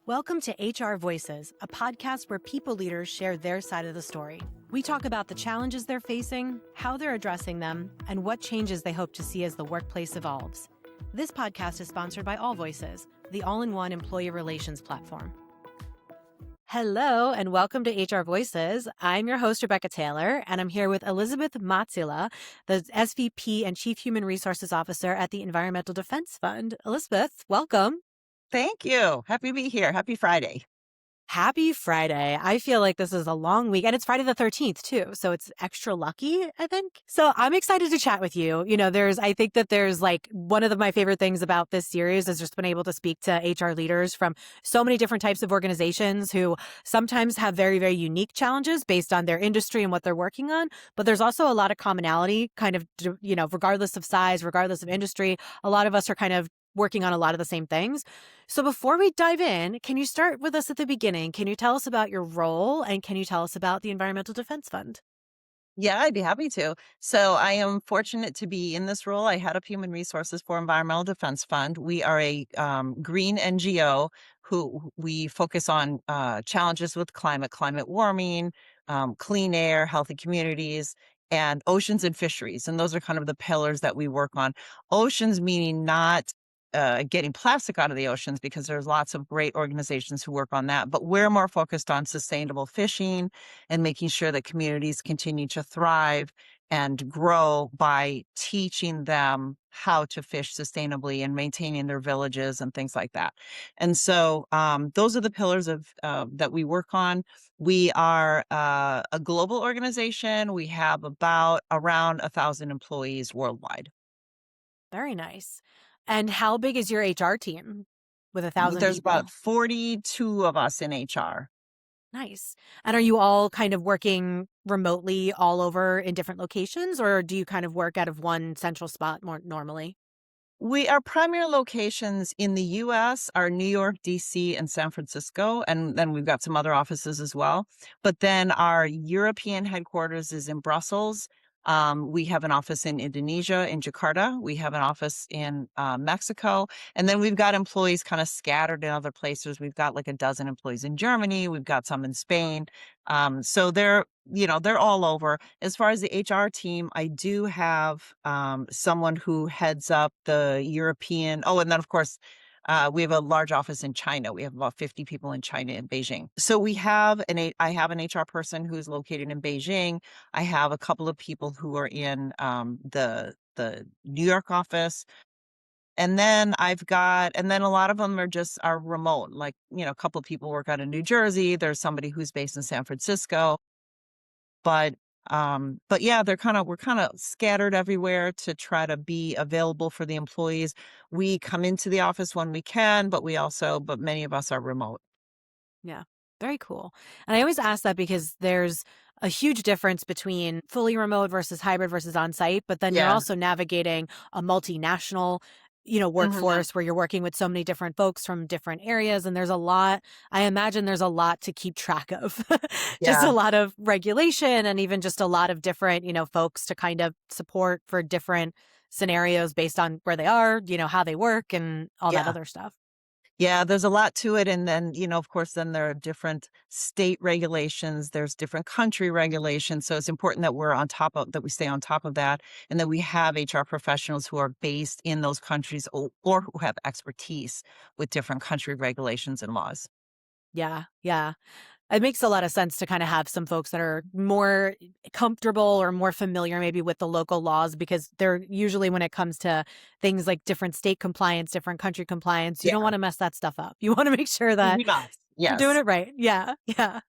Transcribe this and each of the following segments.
Welcome to HR Voices, a podcast where people leaders share their side of the story. We talk about the challenges they're facing, how they're addressing them, and what changes they hope to see as the workplace evolves. This podcast is sponsored by All Voices, the all-in-one employee relations platform. Hello, and welcome to HR Voices. I'm your host, Rebecca Taylor, and I'm here with Elizabeth Mattila, the SVP and Chief Human Resources Officer at the Environmental Defense Fund. Elizabeth, welcome. Thank you. Happy to be here. Happy Friday. Happy Friday. I feel like this is a long week, and it's Friday the 13th too. So it's extra lucky, I think. So I'm excited to chat with you. I think that there's one of my favorite things about this series is just been able to speak to HR leaders from so many different types of organizations who sometimes have very, very unique challenges based on their industry and what they're working on. But there's also a lot of commonality regardless of size, regardless of industry. A lot of us are kind of working on a lot of the same things. So before we dive in, can you start with us at the beginning? Can you tell us about your role, and can you tell us about the Environmental Defense Fund? Yeah, I'd be happy to. So I am fortunate to be in this role. I head up human resources for Environmental Defense Fund. We are a green NGO who we focus on challenges with climate warming, clean air, healthy communities, and oceans and fisheries. And those are kind of the pillars that we work on. Oceans meaning not getting plastic out of the oceans, because there's lots of great organizations who work on that. But we're more focused on sustainable fishing and making sure that communities continue to thrive and grow by teaching them how to fish sustainably and maintaining their villages and things like that. And so those are the pillars of that we work on. We are a global organization. We have around 1,000 employees worldwide. Very nice. And how big is your HR team with 1,000 There's people? about 42 of us in HR. Nice. And are you all kind of working remotely all over in different locations, or do you kind of work out of one central spot more normally? Our primary locations in the US are New York, DC, and San Francisco, and then we've got some other offices as well. But then our European headquarters is in Brussels. We have an office in Indonesia, in Jakarta. We have an office in Mexico. And then we've got employees kind of scattered in other places. We've got like a dozen employees in Germany. We've got some in Spain. So they're all over. As far as the HR team, I do have someone who heads up the European. Oh, and then of course, we have a large office in China. We have about 50 people in China in Beijing. So I have an HR person who's located in Beijing. I have a couple of people who are in the New York office. And then a lot of them are remote. Like, a couple of people work out of New Jersey. There's somebody who's based in San Francisco. But yeah, we're kind of scattered everywhere to try to be available for the employees. We come into the office when we can, but many of us are remote. Yeah, very cool. And I always ask that because there's a huge difference between fully remote versus hybrid versus on-site, but then you're Yeah. also navigating a multinational, Mhm. workforce where you're working with so many different folks from different areas. And I imagine there's a lot to keep track of, just Yeah. a lot of regulation and even just a lot of different, folks to kind of support for different scenarios based on where they are, how they work and all that Yeah. other stuff. Yeah, there's a lot to it. And then, of course, then there are different state regulations, there's different country regulations. So it's important that we stay on top of that, and that we have HR professionals who are based in those countries, or who have expertise with different country regulations and laws. Yeah. Yeah. It makes a lot of sense to kind of have some folks that are more comfortable or more familiar maybe with the local laws, because they're usually, when it comes to things like different state compliance, different country compliance, you don't Yeah. want to mess that stuff up. You want to make sure We that do not. you're doing Yes. it right. Yeah. Yeah.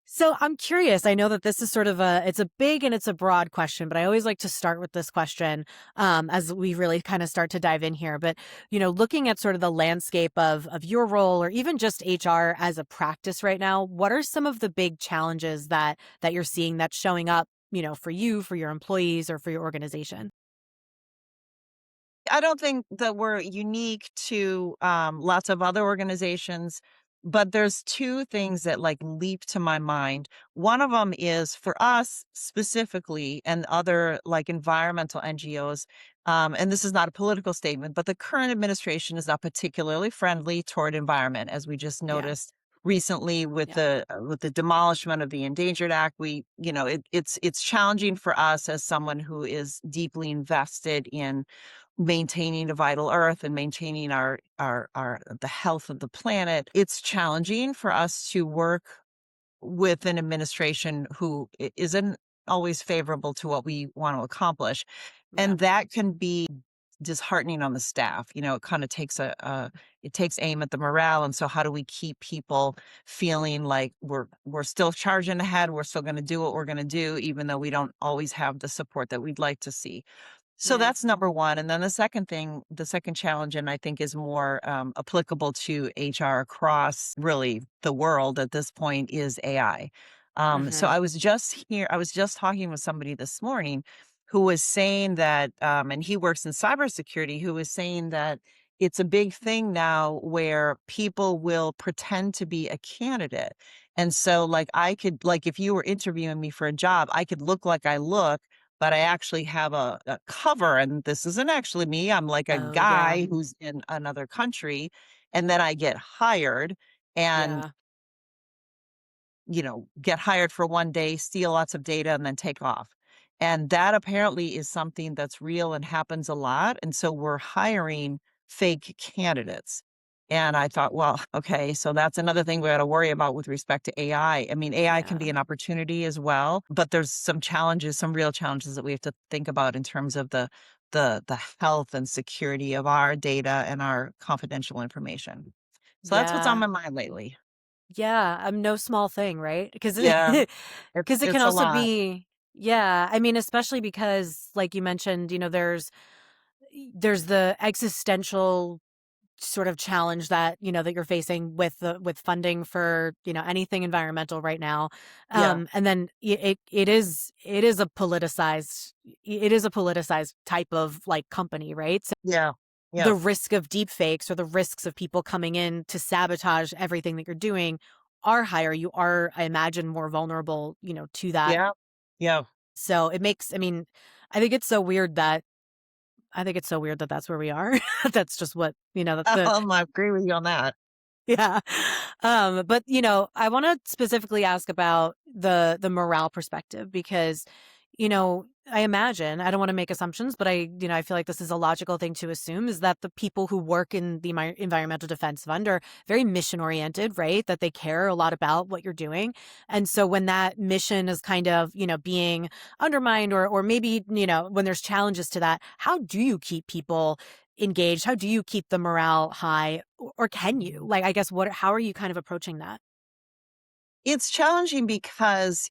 So I'm curious. I know that this is sort of it's a big and it's a broad question, but I always like to start with this question as we really kind of start to dive in here. But, looking at sort of the landscape of your role, or even just HR as a practice right now, what are some of the big challenges that you're seeing that's showing up, for you, for your employees, or for your organization? I don't think that we're unique to lots of other organizations, but there's two things that like leap to my mind. One of them is for us specifically, and other like environmental NGOs. and this is not a political statement, but the current administration is not particularly friendly toward environment, as we just Yeah. noticed recently Yeah. with the demolishment of the Endangered Act. It's challenging for us as someone who is deeply invested in maintaining the vital earth and maintaining our the health of the planet. It's challenging for us to work with an administration who isn't always favorable to what we want to accomplish. Yeah. And that can be disheartening on the staff. It kind of takes it takes aim at the morale. And so how do we keep people feeling like we're still charging ahead, we're still going to do what we're going to do, even though we don't always have the support that we'd like to see. So Yeah. that's number one. And then the second challenge, and I think is more applicable to HR across really the world at this point, is AI. So Mhm. I was just talking with somebody this morning who was saying that, and he works in cybersecurity, who was saying that it's a big thing now where people will pretend to be a candidate. And so, like, like, if you were interviewing me for a job, I could look like I look, but I actually have a cover, and this isn't actually me. I'm like a Oh, yeah. guy who's in another country, and then I get hired and, Yeah. get hired for one day, steal lots of data, and then take off. And that apparently is something that's real and happens a lot. And so we're hiring fake candidates. And I thought, well, okay, so that's another thing we got to worry about with respect to AI. I mean, AI can be Yeah. an opportunity as well, but there's some challenges, some real challenges that we have to think about in terms of the health and security of our data and our confidential information. So that's what's on Yeah. my mind lately. Yeah, no small thing, right? Because Yeah, because it can it's a also lot. be yeah, I mean, especially because, like you mentioned, there's the existential sort of challenge that, that you're facing with funding for, anything environmental right now. Yeah. And then it is a politicized type of, like, company, right? Yeah. The Yeah. risk of deepfakes or the risks of people coming in to sabotage everything that you're doing are higher. You are, I imagine, more vulnerable, to that. Yeah. Yeah. So it makes, I mean, I think it's so weird that that's where we are. That's just what, that's the I agree with you on that. yeah. But I want to specifically ask about the morale perspective because, I imagine, I don't want to make assumptions, but I feel like this is a logical thing to assume is that the people who work in the Environmental Defense Fund are very mission oriented, right? That they care a lot about what you're doing. And so when that mission is kind of, being undermined or maybe, when there's challenges to that, how do you keep people engaged? How do you keep the morale high, or can you? Like, I guess how are you kind of approaching that? It's challenging because,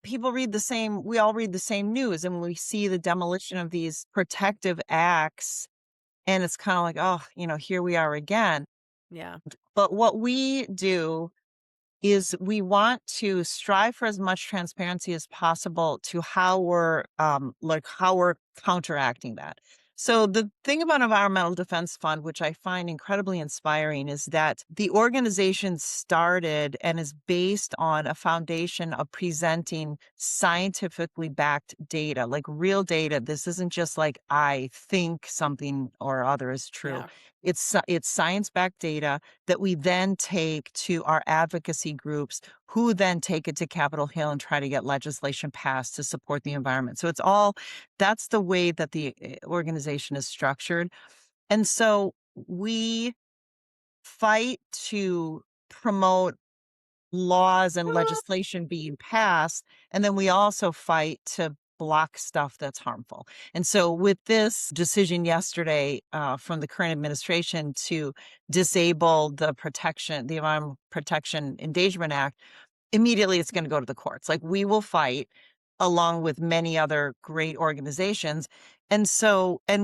we all read the same news, and we see the demolition of these protective acts, and it's kind of like, oh, here we are again. Yeah. But what we do is we want to strive for as much transparency as possible to how we're counteracting that. So the thing about Environmental Defense Fund, which I find incredibly inspiring, is that the organization started and is based on a foundation of presenting scientifically backed data, like real data. This isn't just like I think something or other is true. Yeah. It's science backed data that we then take to our advocacy groups, who then take it to Capitol Hill and try to get legislation passed to support the environment. So that's the way that the organization is structured. And so we fight to promote laws and legislation being passed. And then we also fight to block stuff that's harmful. And so, with this decision yesterday from the current administration to disable the Environment Protection Endangerment Act, immediately it's going to go to the courts. Like, we will fight along with many other great organizations. And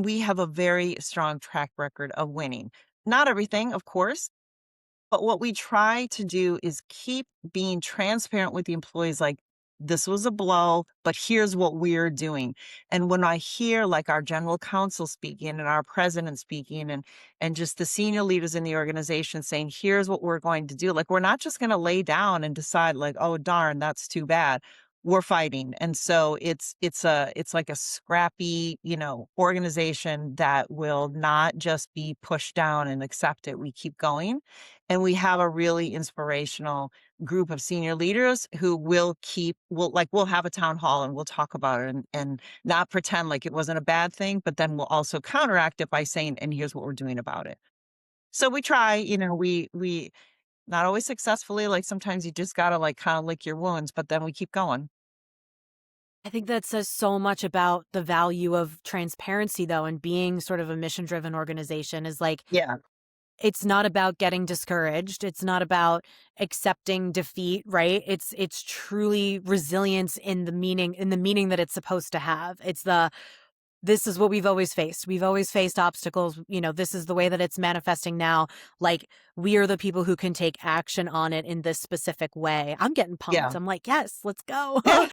we have a very strong track record of winning. Not everything, of course, but what we try to do is keep being transparent with the employees, like, this was a blow, but here's what we're doing. And when I hear, like, our general counsel speaking and our president speaking and just the senior leaders in the organization saying, here's what we're going to do. Like, we're not just going to lay down and decide, like, oh darn, that's too bad. we're fighting. And so it's like a scrappy, organization that will not just be pushed down and accept it. We keep going. And we have a really inspirational group of senior leaders who we'll have a town hall and we'll talk about it and not pretend like it wasn't a bad thing, but then we'll also counteract it by saying, and here's what we're doing about it. So we try, we not always successfully, like sometimes you just gotta like kind of lick your wounds, but then we keep going. I think that says so much about the value of transparency, though, and being sort of a mission driven organization is like, Yeah. it's not about getting discouraged. It's not about accepting defeat, right? It's truly resilience in the meaning that it's supposed to have. It's the this is what we've always faced. We've always faced obstacles. This is the way that it's manifesting now. Like, we are the people who can take action on it in this specific way. I'm getting pumped. Yeah. I'm like, yes, let's go. Yeah.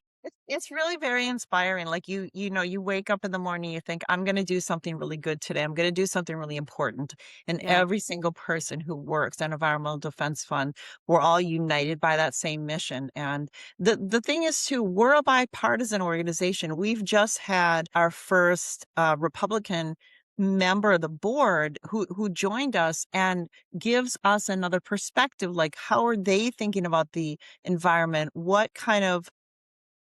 It's really very inspiring. Like you wake up in the morning, you think, I'm gonna do something really good today. I'm gonna do something really important. And Yeah. every single person who works at Environmental Defense Fund, we're all united by that same mission. And the thing is too, we're a bipartisan organization. We've just had our first Republican member of the board who joined us and gives us another perspective. Like, how are they thinking about the environment? What kind of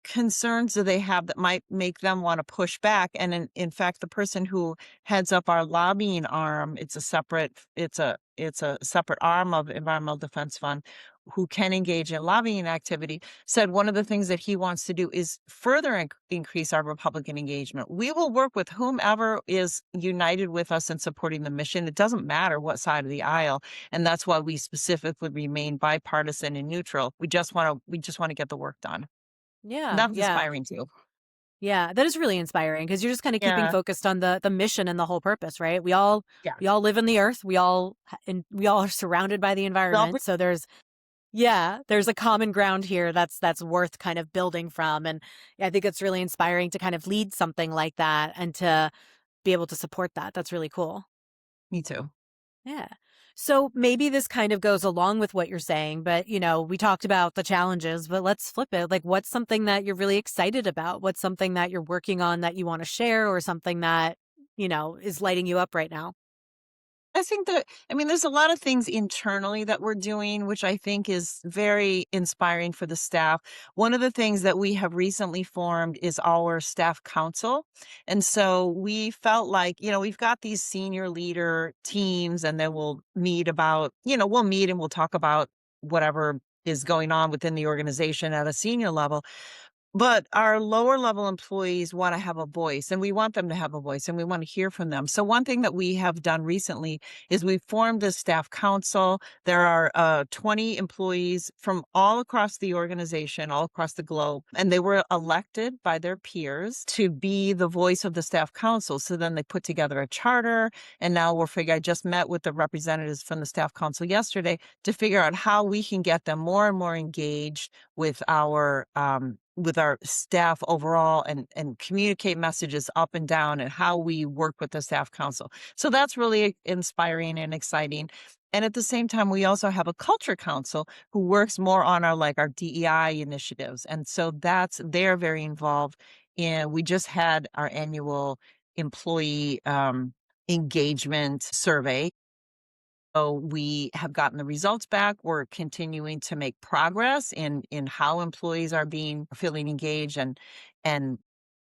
concerns do they have that might make them want to push back? And in fact, the person who heads up our lobbying arm, it's a separate arm of Environmental Defense Fund who can engage in lobbying activity, said one of the things that he wants to do is further increase our Republican engagement. We will work with whomever is united with us in supporting the mission. It doesn't matter what side of the aisle. And that's why we specifically remain bipartisan and neutral. We just want to get the work done. Yeah. That's Yeah. inspiring too. Yeah, that is really inspiring because you're just kind of keeping Yeah, focused on the mission and the whole purpose, right? yeah. We all live in the earth. We all are surrounded by the Well, environment. So there's a common ground here that's worth kind of building from. And I think it's really inspiring to kind of lead something like that and to be able to support that. That's really cool. me too. Yeah. So maybe this kind of goes along with what you're saying, but we talked about the challenges, but let's flip it. Like, what's something that you're really excited about? What's something that you're working on that you want to share or something that, is lighting you up right now? I think that, I mean, there's a lot of things internally that we're doing, which I think is very inspiring for the staff. One of the things that we have recently formed is our staff council. And so we felt like, we've got these senior leader teams, and then we'll meet and we'll talk about whatever is going on within the organization at a senior level. But our lower level employees wanna have a voice, and we want them to have a voice, and we wanna hear from them. So one thing that we have done recently is we've formed a staff council. There are, 20 employees from all across the organization, all across the globe, and they were elected by their peers to be the voice of the staff council. So then they put together a charter, and now I just met with the representatives from the staff council yesterday to figure out how we can get them more and more engaged with our staff overall and communicate messages up and down and how we work with the staff council. So that's really inspiring and exciting. And at the same time, we also have a culture council who works more on our DEI initiatives. And so they're very involved in, we just had our annual employee engagement survey. So we have gotten the results back. We're continuing to make progress in how employees are feeling engaged and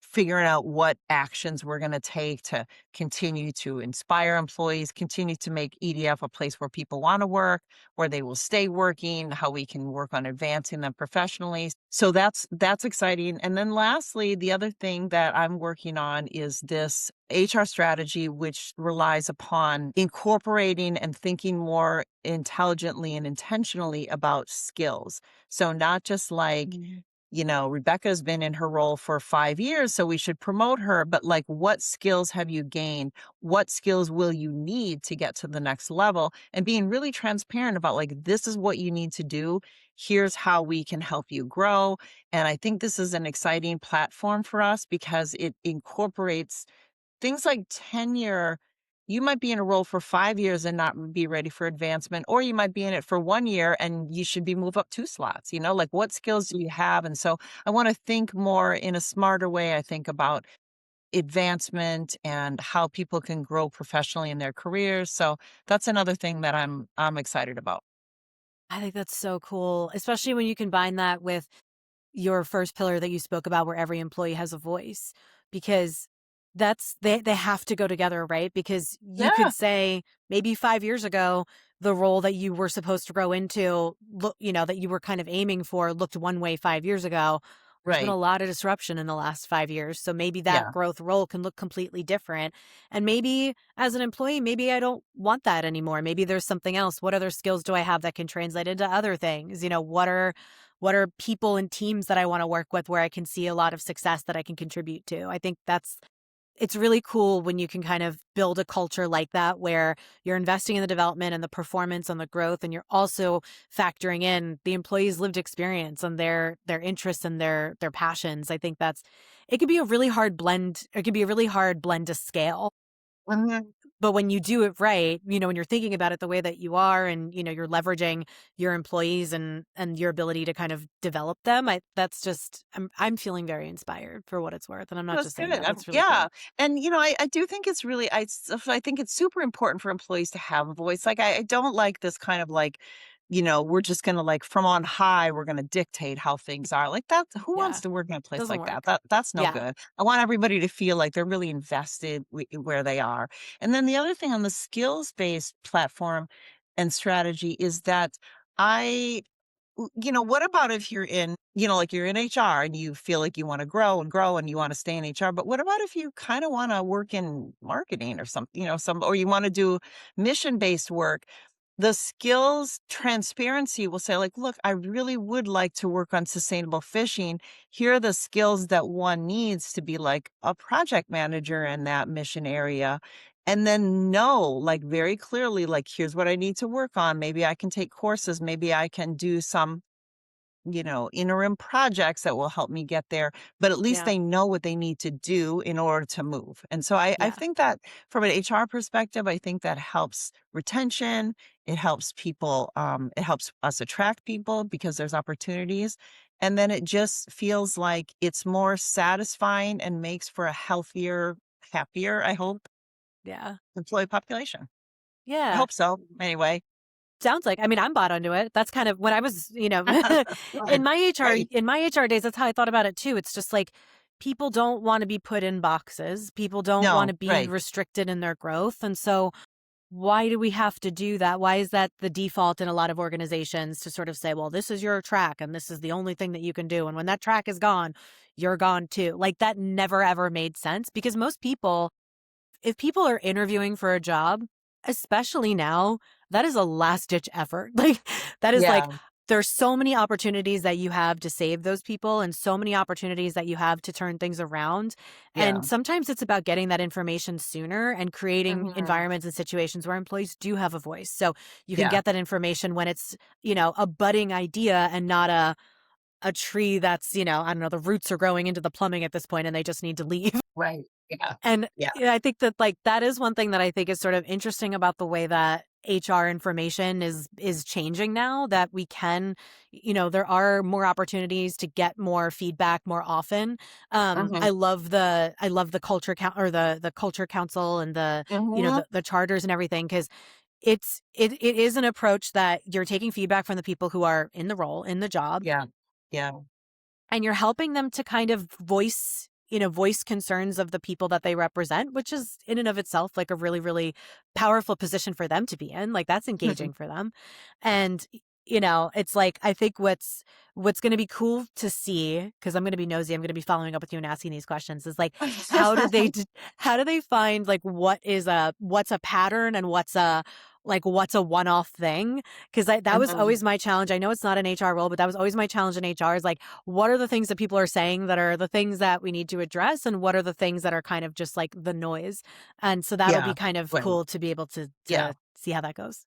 figuring out what actions we're going to take to continue to inspire employees, continue to make EDF a place where people want to work, where they will stay working, how we can work on advancing them professionally. So that's exciting. And then lastly, the other thing that I'm working on is this HR strategy, which relies upon incorporating and thinking more intelligently and intentionally about skills. So not just like, Rebecca's been in her role for 5 years, so we should promote her. But like, what skills have you gained? What skills will you need to get to the next level? And being really transparent about like, this is what you need to do. Here's how we can help you grow. And I think this is an exciting platform for us because it incorporates things like tenure You might be in a role for 5 years and not be ready for advancement, or you might be in it for 1 year and you should be moved up 2 slots, like, what skills do you have? And so I wanna think more in a smarter way, I think, about advancement and how people can grow professionally in their careers, so that's another thing that I'm excited about. I think that's so cool, especially when you combine that with your first pillar that you spoke about where every employee has a voice, because they have to go together, right? Because you could Yeah, say maybe 5 years ago the role that you were supposed to grow into, look, that you were kind of aiming for, looked one way 5 years ago. There's been a right. lot of disruption in the last 5 years, so maybe that Yeah. growth role can look completely different. And maybe as an employee, maybe I don't want that anymore. Maybe there's something else. What other skills do I have that can translate into other things? What are people and teams that I want to work with where I can see a lot of success that I can contribute to? I think it's really cool when you can kind of build a culture like that where you're investing in the development and the performance and the growth, and you're also factoring in the employees' lived experience and their interests and their passions. I think it can be a really hard blend. It can be a really hard blend to scale. Mhm. But when you do it right, when you're thinking about it the way that you are, and you're leveraging your employees and your ability to kind of develop them, that's just I'm feeling very inspired for what it's worth, and I'm not That's just saying good. that. That's really Yeah, cool. and I do think it's really I think it's super important for employees to have a voice. Like I don't like this kind of like, we're just gonna like from on high, we're gonna dictate how things are. Like that, who wants Yeah, to work in a place doesn't like that? work. That's no Yeah, good. I want everybody to feel like they're really invested where they are. And then the other thing on the skills based platform and strategy is that I what about if you're in, like you're in HR and you feel like you want to grow and grow and you want to stay in HR, but what about if you kind of want to work in marketing or something, or you want to do mission-based work? The skills transparency will say like, look, I really would like to work on sustainable fishing. Here are the skills that one needs to be like a project manager in that mission area. And then know, like very clearly, like, here's what I need to work on. Maybe I can take courses. Maybe I can do some interim projects that will help me get there, but at least yeah, they know what they need to do in order to move. And so I yeah, think that from an HR perspective, I think that helps retention. It helps people, it helps us attract people because there's opportunities. And then it just feels like it's more satisfying and makes for a healthier, happier, I hope, yeah, employee population. I yeah. hope so. Anyway. Sounds like, I mean, I'm bought onto it. That's kind of when I was, Good. Great. in my HR days, that's how I thought about it too. It's just like people don't want to be put in boxes. People don't want No, to be right. restricted in their growth. And so why do we have to do that? Why is that the default in a lot of organizations to sort of say, well, this is your track and this is the only thing that you can do. And when that track is gone, you're gone too. Like that never ever made sense because most people, if people are interviewing for a job, especially now, that is a last ditch effort. Like that is like Yeah, there's so many opportunities that you have to save those people and so many opportunities that you have to turn things around. And yeah. sometimes it's about getting that information sooner and creating Mhm. environments and situations where employees do have a voice. So you can Yeah, get that information when it's, a budding idea and not a tree that's, I don't know, the roots are growing into the plumbing at this point and they just need to leave. right. Yeah, And yeah. yeah, I think that like that is one thing that I think is sort of interesting about the way that HR information is changing now that we can, there are more opportunities to get more feedback more often. Mhm, I love the culture count or the culture council and the, mhm. the charters and everything because it is an approach that you're taking feedback from the people who are in the role, in the job, Yeah, yeah. and you're helping them to kind of voice concerns of the people that they represent, which is in and of itself like a really, really powerful position for them to be in. Like that's engaging for them. And it's like I think what's going to be cool to see, because I'm going to be nosy, I'm going to be following up with you and asking these questions, is like how do they how do they find like what's a pattern and what's a one-off thing? Because that was Mhm. always my challenge. I know it's not an HR role, but that was always my challenge in HR is like, what are the things that people are saying that are the things that we need to address? And what are the things that are kind of just like the noise? And so that'll be Yeah, kind of right. cool to be able to Yeah. see how that goes.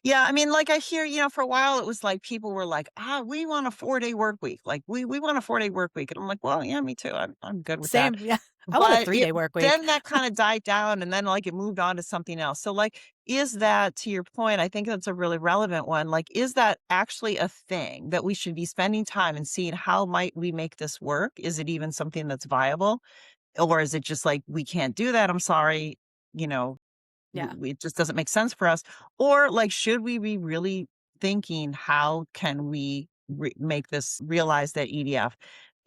Yeah, I mean, like, I hear, for a while, it was like people were like, we want a 4-day work week." Like, "We want a 4-day work week." And I'm like, "Well, yeah, me too. I'm good with that." Same. Yeah. I want a but 3-day work week. then that kinda died down and then, like, it moved on to something else. So, like, is that to your point, I think that's a really relevant one, like, is that actually a thing that we should be spending time and seeing how might we make this work? Is it even something that's viable? Or is it just like, "We can't do that, I'm sorry," you know, Yeah, it just doesn't make sense for us? Or, like, should we be really thinking, "How can we make this realize that EDF"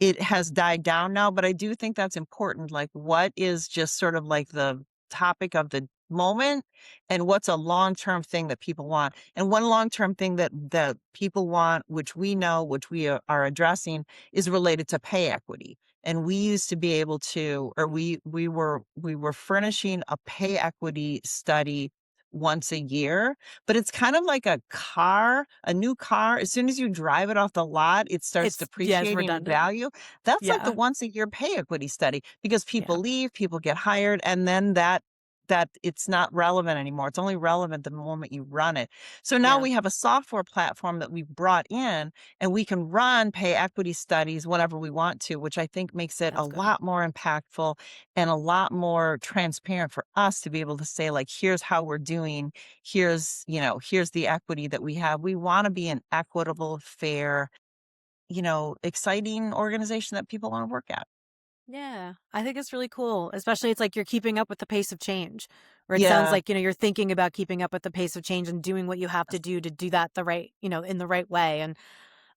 it has died down now, but I do think that's important, like, what is just sort of like the topic of the moment, and what's a long-term thing that people want? And one long-term thing that people want, which we know, which we are addressing, is related to pay equity. And we used to be able to, or we were furnishing a pay equity study once a year, but it's kind of like a new car. As soon as you drive it off the lot, it starts it's depreciating in redundant. value. That's like the Yeah, once a year pay equity study because people yeah, leave, people get hired, and then that it's not relevant anymore. It's only relevant the moment you run it. So now yeah. we have a software platform that we brought in, and we can run pay equity studies whenever we want to, which I think makes it a That's good. lot more impactful and a lot more transparent for us to be able to say, like, here's how we're doing. Here's the equity that we have. We want to be an equitable, fair, exciting organization that people want to work at. Yeah, I think it's really cool, especially it's like you're keeping up with the pace of change, or it sounds Yeah. like, you're thinking about keeping up with the pace of change and doing what you have to do that the right, in the right way. And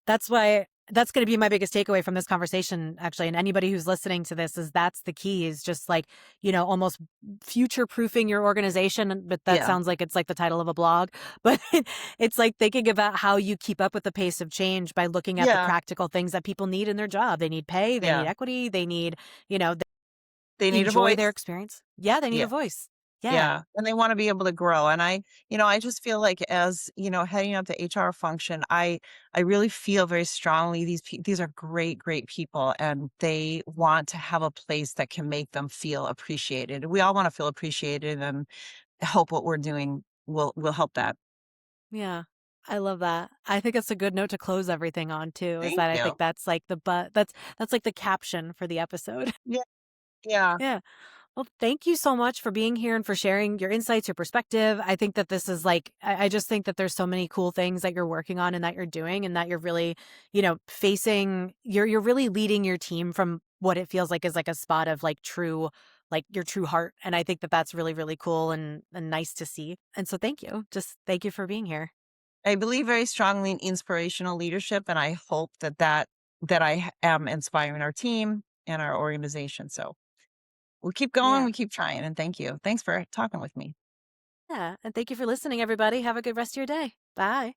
that's why that's going to be my biggest takeaway from this conversation, actually. And anybody who's listening to this is that's the key is just like, almost future proofing your organization. But that Yeah. sounds like it's like the title of a blog. But it's like thinking about how you keep up with the pace of change by looking at the Yeah. practical things that people need in their job. They need pay, they need Yeah. equity, they need, They need a enjoy their voice. experience. Yeah, they need a Yeah. voice. Yeah. Yeah, and they wanna be able to grow, and I just feel like as, heading up the HR function, I really feel very strongly these are great, great people, and they want to have a place that can make them feel appreciated. We all wanna feel appreciated, and I hope what we're doing will help that. Yeah. I love that. I think it's a good note to close everything on too, is Thank that I think you. that's like that's like the caption for the episode. Yeah, yeah. Yeah. Well, thank you so much for being here and for sharing your insights, your perspective. I think that this is like, I just think that there's so many cool things that you're working on and that you're doing and that you're really, you're really leading your team from what it feels like is like a spot of like your true heart. And I think that that's really, really cool and nice to see. And so thank you. Just thank you for being here. I believe very strongly in inspirational leadership, and I hope that I am inspiring our team and our organization, so we keep going, Yeah. we keep trying, and thank you. Thanks for talking with me. Yeah. And thank you for listening, everybody. Have a good rest of your day. Bye.